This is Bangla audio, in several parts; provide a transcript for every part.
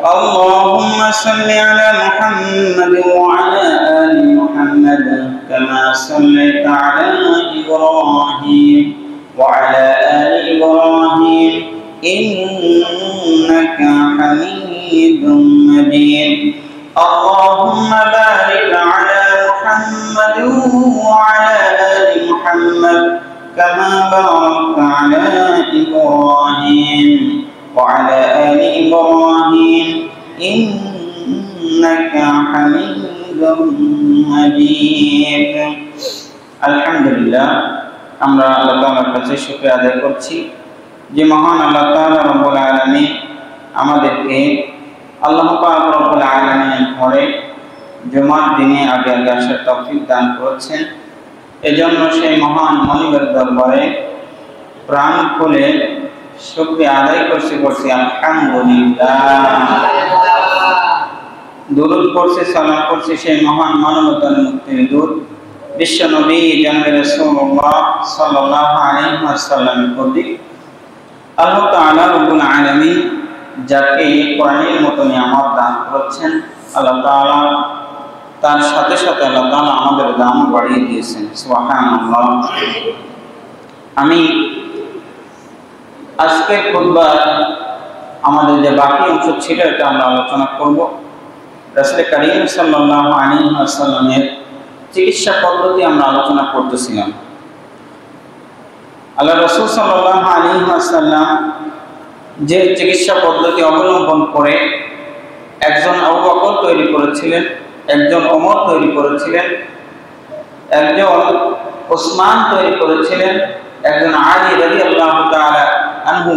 اللهم صل على محمد وعلى آل محمد كما صليت على إبراهيم وعلى آل إبراهيم إنك حميد مجيد اللهم بارك على محمد وعلى آل محمد كما باركت على إبراهيم وعلى آل إبراهيم إنك حميد مجيد الحمد لله আমরা আল্লাহ তাআলার কাছে শুকরিয়া আদায় করছি যে মহান আল্লাহ তাআলা রব্বুল আলামিন আমাদেরকে আল্লাহ পাক রব্বুল আলামিনের ঘরে জুমার দিনে আগে আসার তৌফিক দান করেছেন। এজন্য সেই মহান মালিকের দরবারে প্রাণ খুলে শুকরিয়া আদায় করছি আলহামদুলিল্লাহ। দুরূদ পড়ছি, সালাম করছি সেই মহান মানবতার মুক্তির দূত বিশ্ব নবী জনাব রাসূলুল্লাহ সাল্লাল্লাহু আলাইহি ওয়াসাল্লামের প্রতি। আল্লাহ তাআলা রব্বুল আলামিন যাকে কোরআনের মতো নিয়ামত দান করেছেন, আল্লাহ তাআলা তার সাথে সাথে আল্লাহ তাআলা আমাদের দাম বাড়িয়ে দিয়েছেন। সুবহানাল্লাহ। আমি আজকের খুতবার আমাদের যে বাকি অংশ ছিল এটা আমরা আলোচনা করব। রাসূল কারীম সাল্লাল্লাহু আলাইহি ওয়াসাল্লামের চিকিৎসা পদ্ধতি আমরা আলোচনা করতেছিলাম। আল্লাহ রাসূল সাল্লাল্লাহু আলাইহি ওয়াসাল্লাম যে চিকিৎসা পদ্ধতি অবলম্বন করে একজন আবু বকর তৈরি করেছিলেন, একজন ওমর তৈরি করেছিলেন, একজন ওসমান তৈরি করেছিলেন, একজন আলী রাদিয়াল্লাহু তাআলা আনহু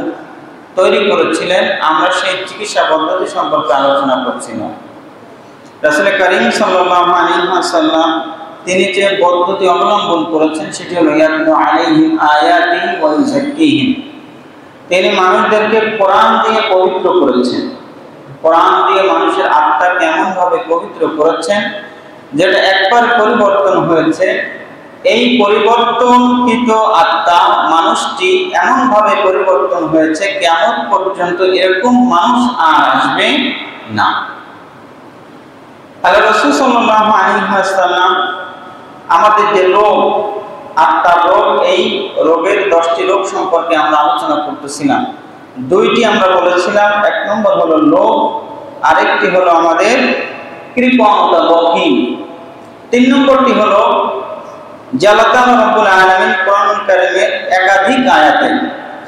তৈরি করেছিলেন, আমরা সেই চিকিৎসা পদ্ধতি সম্পর্কে আলোচনা করছিলাম। রাসূল কারীম সাল্লাল্লাহু আলাইহি ওয়াসাল্লাম তিনি যে পদ্ধতি অবলম্বন করেছেন সেটি হলো ইয়াতলু আলাইহিম আয়াতিহি ওয়া ইউযাক্কিহিম। তিনি মানুষদেরকে কোরআন দিয়ে পবিত্র করেছেন, কোরআন দিয়ে মানুষের আত্মাকে এমনভাবে পবিত্র করেছেন যেটা একবার পরিবর্তন হয়েছে, এই পরিবর্তনকৃত আত্মা মানুষটি এমনভাবে পরিবর্তন হয়েছে কিয়ামত পর্যন্ত এরকম মানুষ আর আসবে না। আল্লাহ রাসূল সাল্লাল্লাহু আলাইহি ওয়াসাল্লাম আমাদের যে রোগ, আত্মার রোগ, এই রোগের 10টি রোগ সম্পর্কে আমরা আলোচনা করতেছিলাম। 2টি আমরা বলেছিলাম, এক নম্বর হলো লোভ, আরেকটি হলো আমাদের কৃপণতা, বখিল। 3 নম্বরটি হলো যে আল্লাহ তাআলা রব্বুল আলামিন কোরআনুল কারীমের একাধিক আয়াতে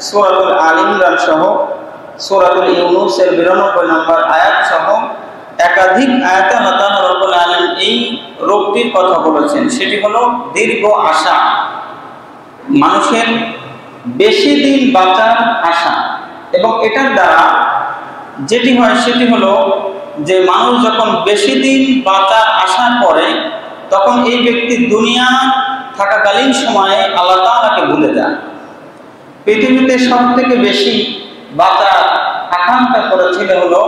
সূরাতুল আল ইমরান সহ সূরাতুল ইউনূসের 92 নম্বর আয়াত সহ একাধিক আয়াতে আল্লাহ তাআলা রব্বুল আলামিন এই রোগটির কথা বলেছেন। সেটি হলো দীর্ঘ আশা, মানুষের বেশি দিন বাঁচার আশা। এবং এটার দ্বারা যেটি হয় সেটি হলো যে মানুষ যখন বেশি দিন বাঁচার আশা করে তখন এই ব্যক্তি দুনিয়া থাকাকালীন সময়ে আল্লাহ তাআলাকে ভুলে যায়। পৃথিবীতে সবথেকে বেশি বাঁচার আকাঙ্ক্ষা করেছিল হলো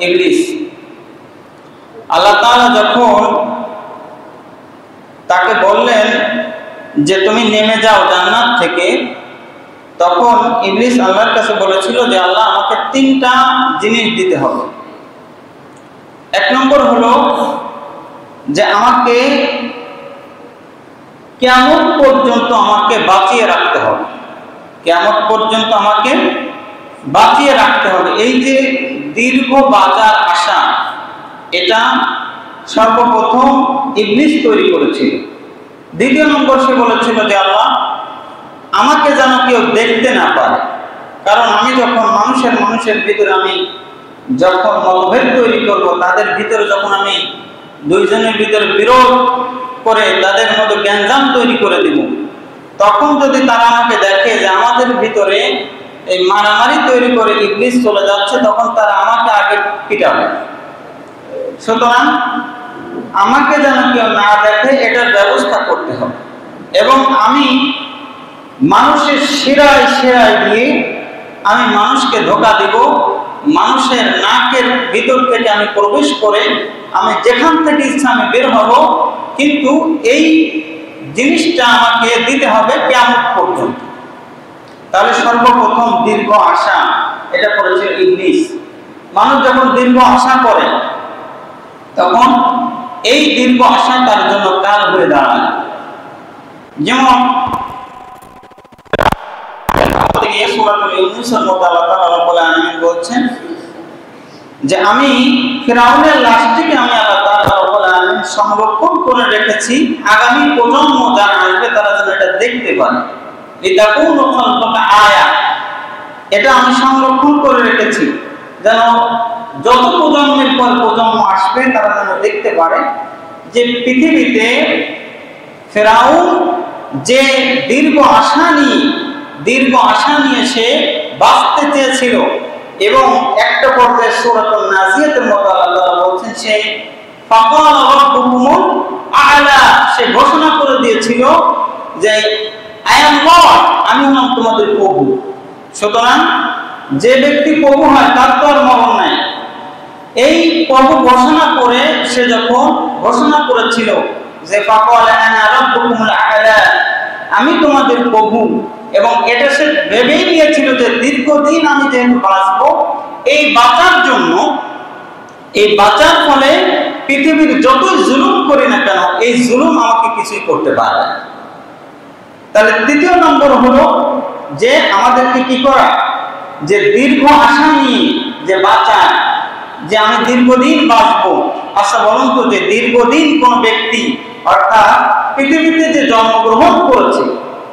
ইবলিস। আল্লাহ তাআলা যখন তাকে বললেন যে তুমি নেমে যাও জান্নাত থেকে, তখন ইবলিস আল্লাহর কাছে বলেছিল যে আল্লাহ আমাকে 3টা জিনিস দিতে হবে। 1 নম্বর হলো যে আমাকে কিয়ামত পর্যন্ত আমাকে বাঁচিয়ে রাখতে হবে, কিয়ামত পর্যন্ত আমাকে বাঁচিয়ে রাখতে হবে। এই যে দীর্ঘ বাঁচার আশা, এটা সর্বপ্রথম ইবলিস তৈরি করেছিল। 2 নম্বর সে বলেছিল যে আল্লাহ আমাকে যেন কেউ দেখতে না পারে, কারণ আমি যখন মানুষের ভিতরে আমি যখন মতভেদ তৈরি করব, তাদের ভিতরে যখন আমি দুইজনের ভিতরে বিরোধ করে তাদের মধ্যে গ্যাঞ্জাম তৈরি করে দিব, তখন যদি তারা আমাকে দেখে যে আমাদের ভিতরে এই মারামারি তৈরি করে ইবলিস চলে যাচ্ছে, তখন তারা আমাকে আগে পিটাবে। সুতরাং আমাকে যেন কেউ না দেখে এটার ব্যবস্থা করতে হবে। এবং আমি মানুষের শিরায় দিয়ে আমি মানুষকে ধোঁকা দিব, মানুষের নাকের ভিতর থেকে আমি প্রবেশ করে আমি যেখান থেকে ইচ্ছা আমি বের হব, কিন্তু এই জিনিসটা আমাকে দিতে হবে কিয়ামত পর্যন্ত। তাহলে সর্বপ্রথম দীর্ঘ আশা এটা করেছে ইবলিস। মানুষ যখন দীর্ঘ আশা করে তখন এই দীর্ঘ আশা তার জন্য কাল হয়ে দাঁড়ায়। যেমন সূরাতুল ইউনূসের মধ্যে আল্লাহ তাআলা রাব্বুল আলামিন বলছেন যে আমি ফিরআউনের লাশটিকে আমি আল্লাহ তাআলা রাব্বুল আলামিন সংরক্ষণ করে রেখেছি, আগামী প্রজন্ম যারা আসবে তারা যেন এটা দেখতে পারে। লিতাকুনু খালফাকা আয়া, এটা আমি সংরক্ষণ করে রেখেছি যেন যত প্রজন্মের পর প্রজন্ম আসবে তারা যেন দেখতে পারে যে পৃথিবীতে ফিরআউন যে দীর্ঘ আশা নিয়ে সে বাঁচতে চেয়েছিল, এবং একটা পর্যায়ে সূরাতুন নাজিয়াতের মধ্যে আল্লাহ তাআলা বলছেন সে ফাকালা রাব্বুকুমুল আ'লা, সে ঘোষণা করে দিয়েছিল যে আই অ্যাম গড, আমি হলাম তোমাদের প্রভু। সুতরাং যে ব্যক্তি প্রভু হয় তার তো আর মরণ নাই। এই প্রভু ঘোষণা করে সে যখন ঘোষণা করেছিল যে ফাকালা আনা রাব্বুকুমুল আ'লা, আমি তোমাদের প্রভু, এবং এটা সে ভেবেই নিয়েছিল যে দীর্ঘদিন আমি যেহেতু বাঁচবো, এই বাঁচার ফলে পৃথিবীর যতই জুলুম করি না কেন এই জুলুম আমাকে কিছুই করতে পারে না। তাহলে তৃতীয় নম্বর হলো যে আমাদেরকে কি করা, যে দীর্ঘ আশা নিয়ে যে বাঁচা, যে আমি দীর্ঘদিন বাঁচবো। আচ্ছা বলুন তো, যে দীর্ঘদিন কোন ব্যক্তি অর্থাৎ পৃথিবীতে যে জন্মগ্রহণ করেছে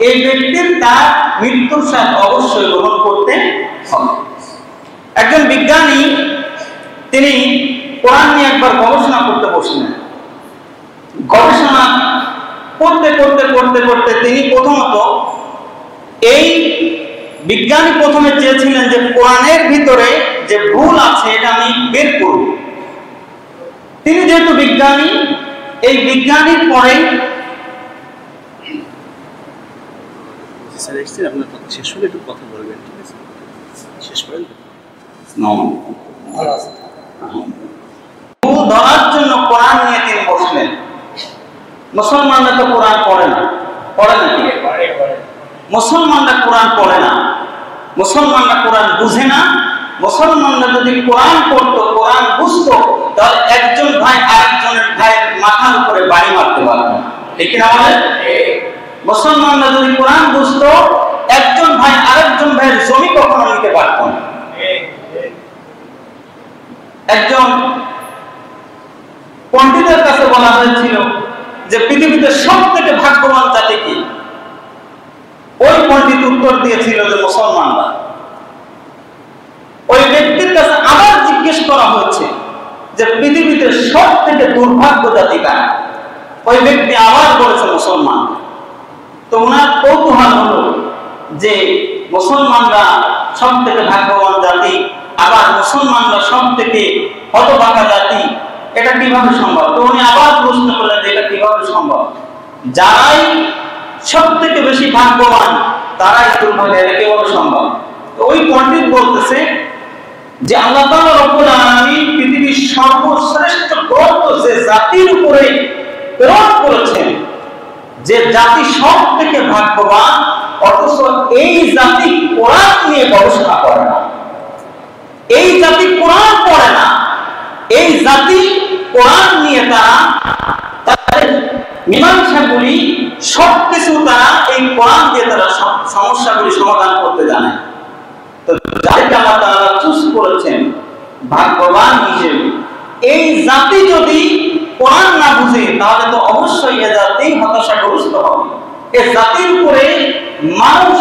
এই ব্যক্তির তার মৃত্যুর স্বাদ অবশ্যই গ্রহণ করতে হবে। একজন বিজ্ঞানী তিনি কোরআন নিয়ে একবার গবেষণা করতে বসলেন। গবেষণা করতে তিনি প্রথমত এই বিজ্ঞানী প্রথমে চেয়েছিলেন যে কোরআনের ভিতরে যে ভুল আছে এটা আমি বের করব। তিনি যেহেতু বিজ্ঞানী, এই বিজ্ঞানীর পরে ধরার জন্য কোরআন নিয়ে তিনি বসলেন। মুসলমানরা তো কোরআন পড়ে না মুসলমানরা কোরআন পড়ে না, মুসলমানরা কোরআন বুঝে না। মুসলমানরা যদি কোরআন পড়তো, কোরআন বুঝতো, তাহলে একজন ভাই আরেকজনের ভাইয়ের মাথার উপরে বাড়ি মারতে পারত না, ঠিক না বলেন? মুসলমানরা যদি কোরআন বুঝতো, একজন ভাই আরেকজন ভাইয়ের জমি কখনো নিতে পারত না। একজন পণ্ডিতের কাছে বলা হয়েছিল যে পৃথিবীতে সবথেকে ভাগ্যবান জাতি কি? ওই পণ্ডিত উত্তর দিয়েছিল যে মুসলমানরা। ওই ব্যক্তির কাছে আবার জিজ্ঞেস করা হয়েছে যে পৃথিবীতে সবথেকে দুর্ভাগ্য জাতি কারা? ওই ব্যক্তি আবার বলেছে মুসলমান। তো ওনার কৌতূহল হলো যে মুসলমানরা সবথেকে ভাগ্যবান জাতি, আবার মুসলমানরা সবথেকে হতভাগা জাতি, এটা কিভাবে সম্ভব? তো উনি আবার প্রশ্ন করলেন যে এটা কিভাবে সম্ভব? যারাই সবথেকে বেশি ভাগ্যবান তারাই দুর্ভাগ্য, এটা কিভাবে সম্ভব? তো ওই পণ্ডিত বলতেছে যে আল্লাহ তাআলা রব্বুল আলামিন পৃথিবীর সর্বশ্রেষ্ঠ গ্রন্থ যে জাতির উপরে প্রেরণ করেছেন, যে জাতি সবথেকে ভাগ্যবান, অথচ এই জাতি কোরআন নিয়ে গবেষণা করে না, এই জাতি কোরআন পড়ে না, এই জাতি কোরআন নিয়ে তাদের মীমাংসাগুলি সবকিছু তারা এই কোরআন দিয়ে তারা সমস্যাগুলি সমাধান করতে জানে। তো যাদেরকে আল্লাহ তাআলা চুজ করেছেন ভাগ্যবান হিসেবে, এই জাতি যদি কোরআন না বুঝে তাহলে তো অবশ্যই এ জাতি হতাশাগ্রস্ত হবে। এ জাতির উপরে মানুষ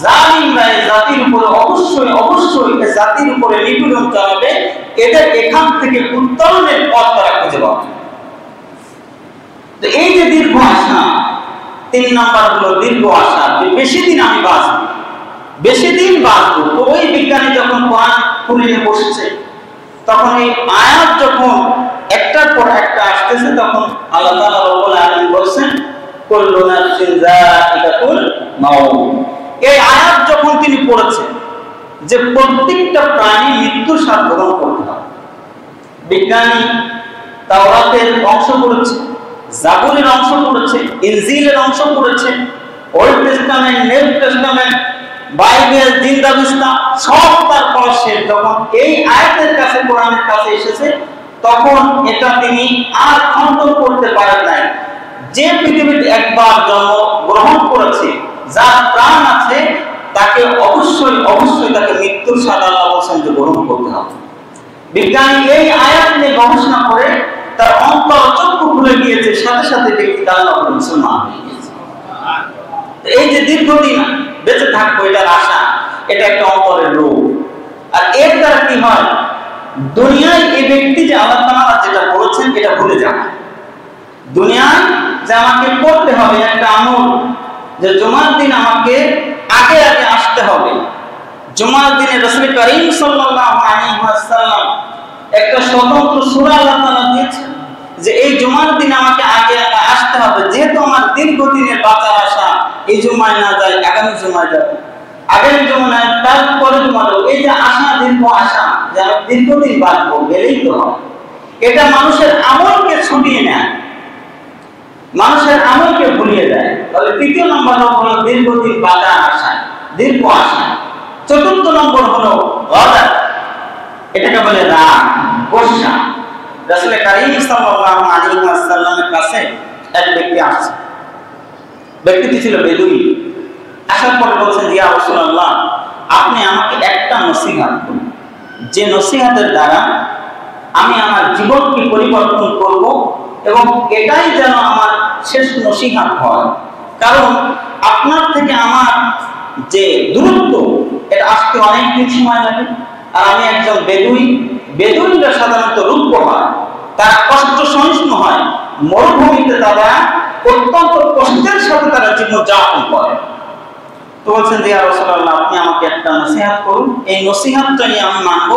জালিমরা এই জাতির উপরে অবশ্যই এ জাতির উপরে নিপীড়ন চালাবে। এদের এখান থেকে উত্তরণের পথ তারা খুঁজে পাবে। তো এই যে দীর্ঘ আশা, 3 নাম্বার হলো দীর্ঘ আশা, যে বেশি দিন আমি বাঁচবো, বেশি দিন বাঁচবো। তো ওই বিজ্ঞানী যখন কোরআন খুলে নিয়ে বসেছে, তখন এই আয়াত যখন একটার পর একটা আসতেছে, তখন আল্লাহ তাআলা রব্বুল আলামিন বলেন কুল্লু নাফসিন যায়িকাতুল মাউত। এই আয়াত যখন তিনি পড়েছেন যে প্রত্যেকটা প্রাণী মৃত্যুর স্বাদ গ্রহণ করতে হবে। বিজ্ঞানী তাওরাতের অংশ পড়েছে, জাবুরের অংশ পড়েছে, ইনজিলের অংশ পড়েছে, Old Testament, New Testament, Bible, Zend Avesta সব তার পরে যখন এই আয়াতের কাছে কোরআনের কাছে এসেছে তখন এটা তিনি আর খণ্ডন করতে পারেন নাই। যে পৃথিবীতে একবার জন্ম গ্রহণ করেছে, যার প্রাণ আছে, তাকে অবশ্যই তাকে মৃত্যুর স্বাদ আল্লাহ বলেছেন যে গ্রহণ করতে হবে। বিজ্ঞানী এই আয়াত নিয়ে গবেষণা করে তার অন্তর চক্ষু খুলে গিয়েছে, সাথে সাথে ব্যক্তি আল্লাহ মুসলমান হয়ে গিয়েছে। এই যে দীর্ঘদিন বেঁচে থাকবো এটার আশা, এটা একটা অন্তরের রোগ। আর এর দ্বারা কি হয়, দুনিয়ায় এই ব্যক্তি যে আল্লাহ তাআলা যেটা বলেছেন এটা ভুলে যায়। দুনিয়ায় যে আমাকে করতে হবে একটা আমল, যে জুমার দিন আমাকে আগে আগে আসতে হবে, জুমার দিনে রাসূল করিম সাল্লাল্লাহু আলাইহি ওয়াসাল্লাম একটা স্বতন্ত্র সূরা আল্লাহ তাআলা দিয়েছেন যে এই জুমার দিন আমাকে আগে আগে আসতে হবে। যেহেতু আমার দীর্ঘদিনের বাঁচার আশা, এই জুমায় না যায় আগামী জুমায় যাবে, আগামী জুমায় তারপরে জুমা যাবে, এই যে আশা, দীর্ঘ আশা যে আমি দীর্ঘদিন বাঁচবো, গেলেই তো হয়। এটা মানুষের আমলকে ছুটিয়ে নেয়, মানুষের আমলকে ভুলিয়ে দেয়। তাহলে তৃতীয় নম্বর হলো দীর্ঘদিন বাঁচার আশা, দীর্ঘ আশা। চতুর্থ নম্বর হলো গদব, এটাকে বলে রাগ, গোসা। রাসূল করিম সাল্লাল্লাহু আলাইহি ওয়াসাল্লামের কাছে এক ব্যক্তি আসছে, ব্যক্তিটি ছিল বেদুই। আসার পর বলছেন, ইয়া রাসূলুল্লাহ, আপনি আমাকে একটা নসিহত করুন, যে নসিহতের দ্বারা আমি আমার জীবনকে পরিবর্তন করব এবং এটাই যেন আমার শেষ নসিহত হয়। কারণ আপনার থেকে আমার যে দূরত্ব, এটা আসতে অনেকদিন সময় লাগে। আর আমি একজন বেদুই, বেদুইনরা সাধারণত রুগ্ন হয়, তারা কষ্ট সহিষ্ণু হয়, মরুভূমিতে তারা অত্যন্ত কষ্টের সাথে তারা জীবন যাপন করে। তো বলছেন যে ইয়া রাসূলুল্লাহ, আপনি আমাকে একটা নসিহত করুন, এই নসিহতটাই আমি মানব,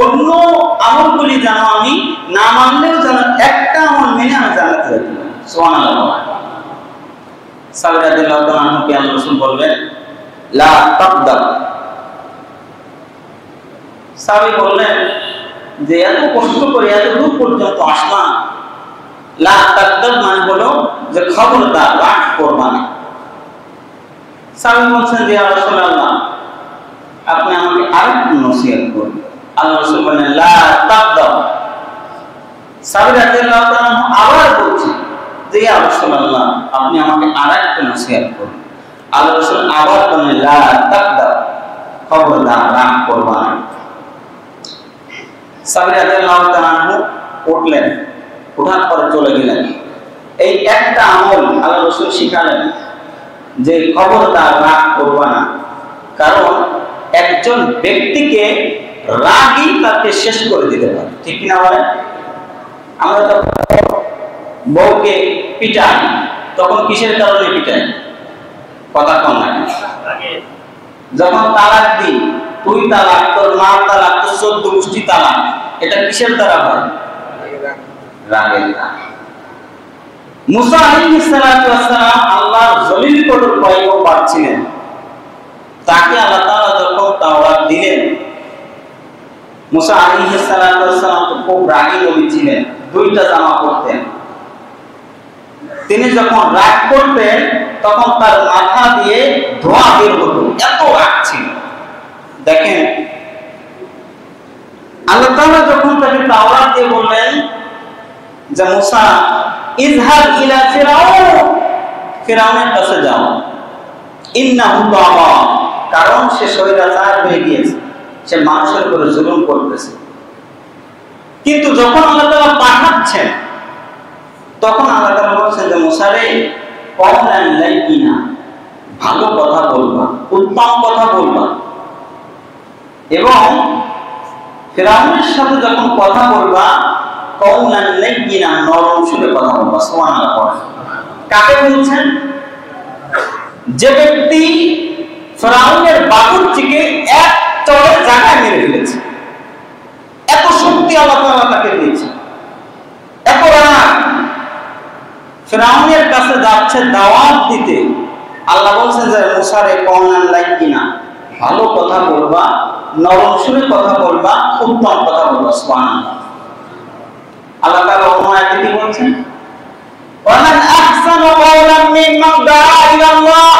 অন্য আমলগুলি যেন আমি না মানলেও যেন একটা আমল মেনে আমি জান্নাতে যেতে পারি। সুবহানাল্লাহ। সাবির রাদিয়াল্লাহু তাআলা আনহুকে আল্লাহ রাসূল বললেন, লা তাকদাব। সাবি বললেন যে এত কষ্ট করে এত দূর পর্যন্ত আসলাম, লা তাকদাব মানে হলো যে খবরদার, রাগ করবা না। সাবি বলছেন যে ইয়া রাসূলুল্লাহ, আপনি আমাকে আরেকটু নসিহত করুন। আল্লাহ রাসূল বলেন, লা তাকদাব। সাবি রাদিয়াল্লাহু তাআলা আবার বলছেন যে ইয়া রাসূলুল্লাহ, আপনি আমাকে আরেকটু নসিহত করুন। আল্লাহ রাসূল আবার বলেন, লা তাকদাব, খবরদার, রাগ করবা না। সাবির রাদিয়াল্লাহু তাআলা উঠলেন, উঠার পরে চলে গেলেন। এই একটা আমল আল্লাহ রাসূল শিখালেন যে খবরদার, রাগ করবা না। কারণ একজন ব্যক্তিকে রাগই তাকে শেষ করে দিতে পারে, ঠিক কিনা বলেন? আমরা যখন বউকে পিটাই তখন কিসের কারণে পিটাই? কথা কম না, যখন তালাক দিই, তুই তালাক, তোর মা তালাক, তোর 14 গোষ্ঠী তালাক, এটা কিসের দ্বারা হয়? রাগের দ্বারা। মুসা আলাইহিস সালাতু ওয়াস সালাম আল্লাহর জলিল কদর পয়গম্বর ছিলেন, তাকে আল্লাহ তাআলা যখন তাওরাত দিলেন, মুসা আলাইহিস সালাতু ওয়াস সালাম তো খুব রাগী নবী ছিলেন, দুইটা জামা পরতেন। তিনি যখন রাগ করতেন তখন তার মাথা দিয়ে ধোঁয়া বের হতো, এত রাগ ছিল। দেখেন আল্লাহ তাআলা যখন তাকে তাওরাত দিয়ে বললেন যে মুসা ইযহাব ইলা ফিরাউন, ফিরাউনের কাছে যাও, ইন্নাহু তাগা, কারণ সে স্বৈরাচার হয়ে গিয়েছে, সে মানুষের উপরে জুলুম করতেছে। কিন্তু যখন আল্লাহ তাআলা পাঠাচ্ছেন তখন আল্লাহ তাআলা বলছেন যে মুসা রে, কওলান লাইয়িনা, ভালো কথা বলবা, উত্তম কথা বলবা, এবং ফিরাউনের সাথে যখন কথা বলবা কওলান লাইয়িনা, নরম সুরে কথা বলবা। সুবহানাল্লাহ। কাকে বলছেন? যে ব্যক্তি ফিরাউনের বাহুটিকে এক চড়ে জায়গায় মেরে ফেলেছে, এত শক্তি আল্লাহ তাআলা তাকে দিয়েছে, এত রাগ। ফিরাউনের কাছে যাচ্ছে দাওয়াত দিতে, আল্লাহ বলছেন যে মুসা রে, কওলান লাইয়িনা, ভালো কথা বলবা, নরম সুরে কথা বলবা, উত্তম কথা বলবা। সুবহানাল্লাহ। আল্লাহ তাআলা অন্য আয়াতে কি বলছেন? ওয়ামান আহসানু কাওলাম মিম্মান দাআ ইলা আল্লাহ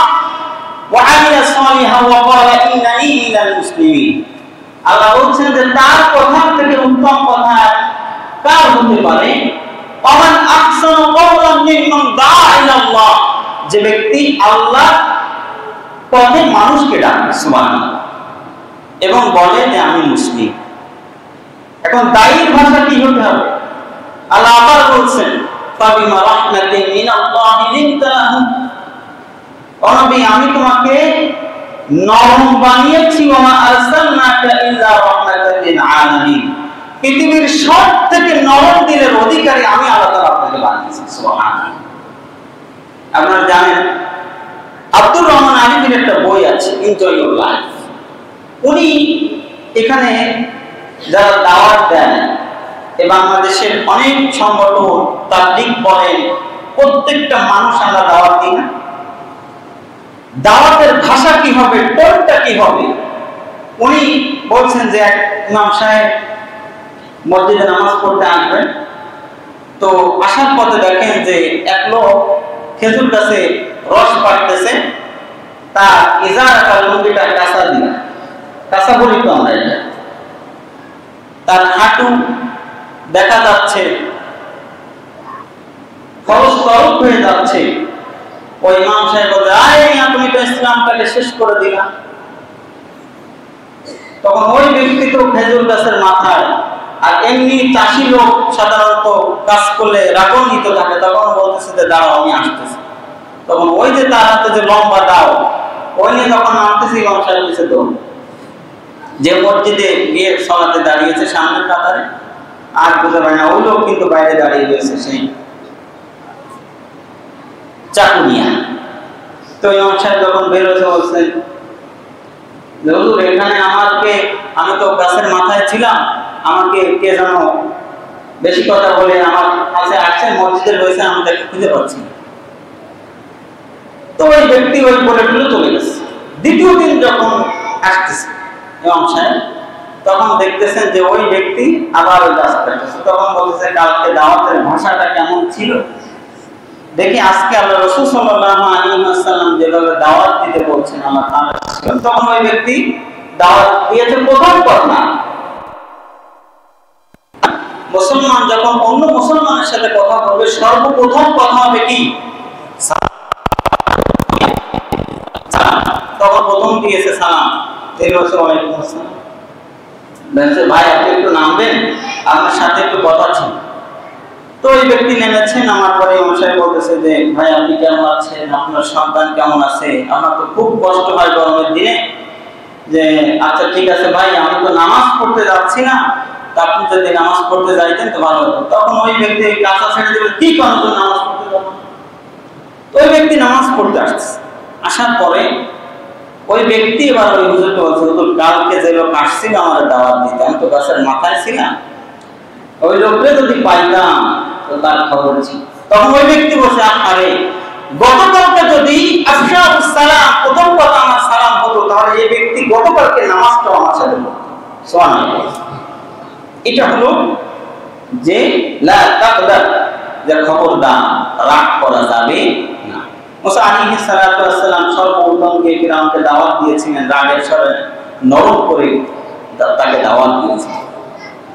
ওয়া আমিলা সালিহান ওয়া ক্বালা ইন্নানী মিনাল মুসলিমিন। মুসলিমিন। আল্লাহ বলছেন যে তার কথা থেকে উত্তম কথা কার হতে পারে? ওমান আহসানু কাওলান মিম্মান দাআ ইলাল্লাহ, যে ব্যক্তি আল্লাহ পথে মানুষকে ডাকে সুবহানাল্লাহ এবং বলে যে আমি মুসলিম। এখন দায়ীর ভাষা কি হতে হবে? আল্লাহ আবার বলছেন ফাবিমা রাহমাতিন মিনাল্লাহি লিনতা লাহুম, ও নবী আমি তোমাকে নরম বানিয়েছি, ওয়া মা আরসালনাকা ইল্লা রাহমাতাল লিল আলামিন, পৃথিবীর সব থেকে নরম দিলের অধিকারী আমি আল্লাহ তাআলা আপনাকে বানিয়েছি। সুবহানাল্লাহ। আপনারা জানেন আব্দুর রহমান আলিমের একটা বই আছে এনজয় ইউর লাইফ। উনি এখানে যারা দাওয়াত দেন, বাংলাদেশের অনেক সংগঠন তাবলীগ বলেন, প্রত্যেকটা মানুষ আমরা দাওয়াত দিই না? দাওয়াতের ভাষা কি হবে, টোনটা কি হবে? উনি বলছেন যে এক ইমাম সাহেব মসজিদে নামাজ পড়তে আসবেন, তো আসার পথে দেখেন যে এক লোক খেজুর গাছে রস পাড়তেছে, তার ইজারাটা লুঙ্গিটা কাঁচা দিন, কাঁচা বলি তো আমরা এটা, তার হাঁটু দেখা যাচ্ছে, খরচ তরফ হয়ে যাচ্ছে। ওই ইমাম সাহেব বলে, আরে তুমি তো ইসলামটাকে শেষ করে দিলা। তখন ওই ব্যক্তি তো খেজুর গাছের মাথায়, আর এমনি চাষি লোক সাধারণত কাজ করলে রাগান্বিত থাকে, তখন বলতেছে যে দাঁড়াও আমি আসতেছি। তখন ওই যে তার হাতে যে লম্বা দাও, ওই নিয়ে যখন নামতেছে ইমাম সাহেব নিচে দৌড়, যে মসজিদে গিয়ে সলাতে দাঁড়িয়েছে সামনের কাতারে, আর বুঝতে পারে না ওই লোক কিন্তু বাইরে দাঁড়িয়ে রয়েছে সেই চাকু নিয়ে। তো ইমাম সাহেব যখন বের হয়েছে বলছেন, হুজুর এখানে আমি তো গাছের মাথায় ছিলাম, আমাকে কে যেন বেশি কথা বলে আমার কাছে আসছে, মসজিদের রয়েছে, আমি তাকে খুঁজে পাচ্ছি। তো ওই ব্যক্তি ওই বলে চলে গেছে। দ্বিতীয় দিন যখন আসতেছে ইমাম সাহেব, তখন দেখতেছেন যে ওই ব্যক্তি আবার ওই গাছ কাটতেছে। তখন বলতেছে কালকে দাওয়াতের ভাষাটা কেমন ছিল দেখি, আজকে আল্লাহ রাসূল সাল্লাল্লাহু আলাইহি ওয়াসাল্লাম যেভাবে দাওয়াত দিতে বলছেন আমার তাআলা। তখন ওই ব্যক্তি দাওয়াত দিয়েছে প্রথম কথা, মুসলমান যখন অন্য মুসলমানের সাথে কথা বলবে সর্বপ্রথম কথা হবে কি? তখন প্রথম দিয়েছে সালাম। ওয়ালাইকুম আসসালাম। বলছে ভাই আপনি একটু নামবেন, আপনার সাথে একটু কথা ছিল। তো ওই ব্যক্তি নেমেছেন, আমার পরে ইমাম সাহেব বলতেছে যে ভাই আপনি কেমন আছেন, আপনার সন্তান কেমন আছে? আমার তো খুব কষ্ট হয় গরমের দিনে। যে আচ্ছা ঠিক আছে ভাই, আমি তো নামাজ পড়তে যাচ্ছি না, তা আপনি যদি নামাজ পড়তে যাইতেন তো ভালো হতো। তখন ওই ব্যক্তি কাঁচা ছেড়ে দেবে, কি কারণ তো নামাজ পড়তে যাবো? ওই ব্যক্তি নামাজ পড়তে আসছে। আসার পরে ওই ব্যক্তি এবার ওই হুজুরকে বলছে, হুজুর কালকে যে লোক আসছিল আমার দাওয়াত দিতে, আমি তো গাছের মাথায় ছিলাম, ওই লোককে যদি পাইতাম তো তার খবর ছিল। তখন ওই ব্যক্তি বসে, আরে গতকালকে যদি আফশাউস সালাম প্রথম কথা আমার সালাম হতো, তাহলে এই ব্যক্তি গতকালকে নামাজটাও আমার সাথে পড়তো। সুবহানাল্লাহ। এটা হলো যে লা তাকদার, যে খবরদার রাগ করা যাবে না। মুসা আলাইহিস সালাতু ওয়াস সালাম সর্বপ্রথম ফিরআউনকে দাওয়াত দিয়েছিলেন, রাগের স্বরে নরম করে তাকে দাওয়াত দিয়েছিলেন।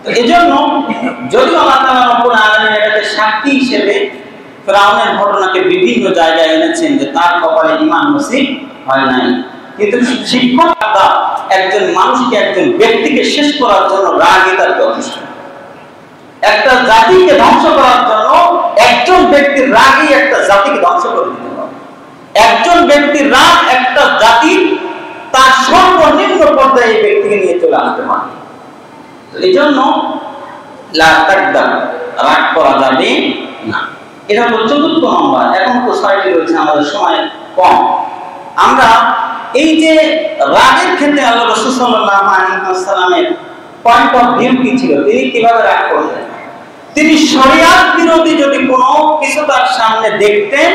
তো এজন্য যদি আল্লাহ তাআলা রব্বুল আলামিন এটাকে সাক্ষী হিসেবে ফিরআউনের ঘটনাকে বিভিন্ন জায়গায় এনেছেন যে তার কপালে ঈমান নসিব হয় নাই, কিন্তু শিক্ষকতা একজন মানুষকে, একজন ব্যক্তিকে শেষ করার জন্য রাগই তার যথেষ্ট। একটা জাতিকে ধ্বংস করার জন্য একজন ব্যক্তির রাগই একটা জাতিকে ধ্বংস করে দিতে পারে। একজন ব্যক্তির রাগ একটা জাতির তার সর্বনিম্ন পর্যায়ে এই ব্যক্তিকে নিয়ে চলে আসতে পারে। এই জন্য রাগ করা যাবে না। এটা হলো চতুর্থ নম্বর। এখন তো ৬টি রয়েছে, আমাদের সময় কম। আমরা এই যে রাগের ক্ষেত্রে আল্লাহ রাসূল সাল্লাল্লাহু আলাইহি ওয়াসাল্লামের পয়েন্ট অফ ভিউ কি ছিল, তিনি কিভাবে রাগ করতেন? তিনি শরিয়াত বিরোধী যদি কোনো কিছু তার সামনে দেখতেন,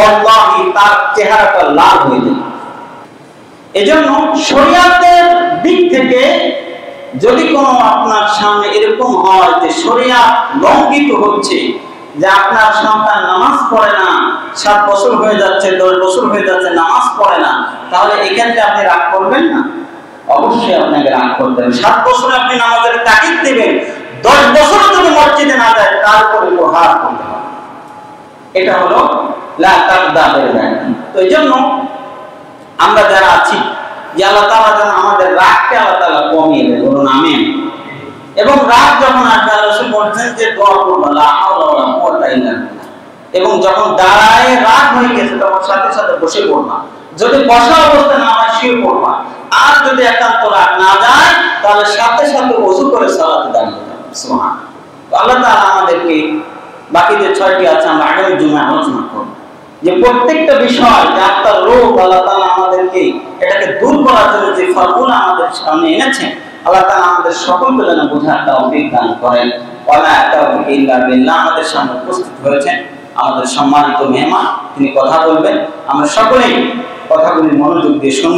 আল্লাহি তার চেহারাটা লাল হয়ে যেত। এজন্য শরিয়াতের দিক থেকে যদি কোনো আপনার সামনে এরকম হয় যে শরিয়াত লঙ্ঘিত হচ্ছে, যে আপনার সন্তান নামাজ পড়ে না, 7 বছর হয়ে যাচ্ছে, 10 বছর হয়ে যাচ্ছে নামাজ পড়ে না, তাহলে এক্ষেত্রে আপনি রাগ করবেন না? অবশ্যই আপনাকে রাগ করতে হবে। 7 বছরে আপনি নামাজের তাকিদ দিবেন, 10 বছর যদি মসজিদে না যায় তারপরে প্রহার করতে হবে। এটা হলো লা তাকদা বের যায়। তো এই জন্য আমরা যারা আছি যে আল্লাহ তাআলা যেন আমাদের রাগকে আল্লাহ তাআলা কমিয়ে দেন, বলুন আমিন। এবং রাগ যখন আসবে রাসূল বলেছেন যে দোয়া করব লা হাওলা ওয়ালা কুওয়াতা ইল্লা বিল্লাহ। এবং যখন দাঁড়ায় রাগ হয়ে গেছে তখন সাথে সাথে বসে পড়বা, যদি বসা অবস্থা না হয় শুয়ে পড়বা। আর যদি একান্ত রাগ না যায় তাহলে সাথে সাথে ওযু করে সালাতে দাঁড়িয়ে যাবে। সুবহানাল্লাহ। আল্লাহ তাআলা আমাদেরকে বাকি যে 6টি আছে আমরা আগামী জুমায় আলোচনা করব, যে প্রত্যেকটা বিষয় যে আত্মার রোগ আল্লাহ তাআলা আমাদেরকে এটাকে দূর করার জন্য যে ফর্মুলা আমাদের সামনে এনেছেন, আল্লাহ তাআলা আমাদের সকলকে যেন বোঝার তৌফিক দান করেন। ওয়ালা তাওফিক ইল্লা বিল্লাহ। আমাদের সামনে উপস্থিত হয়েছেন আমাদের সম্মানিত মেহমান, তিনি কথা বলবেন। আমরা সকলেই কথাগুলি মনোযোগ দিয়ে শুনব।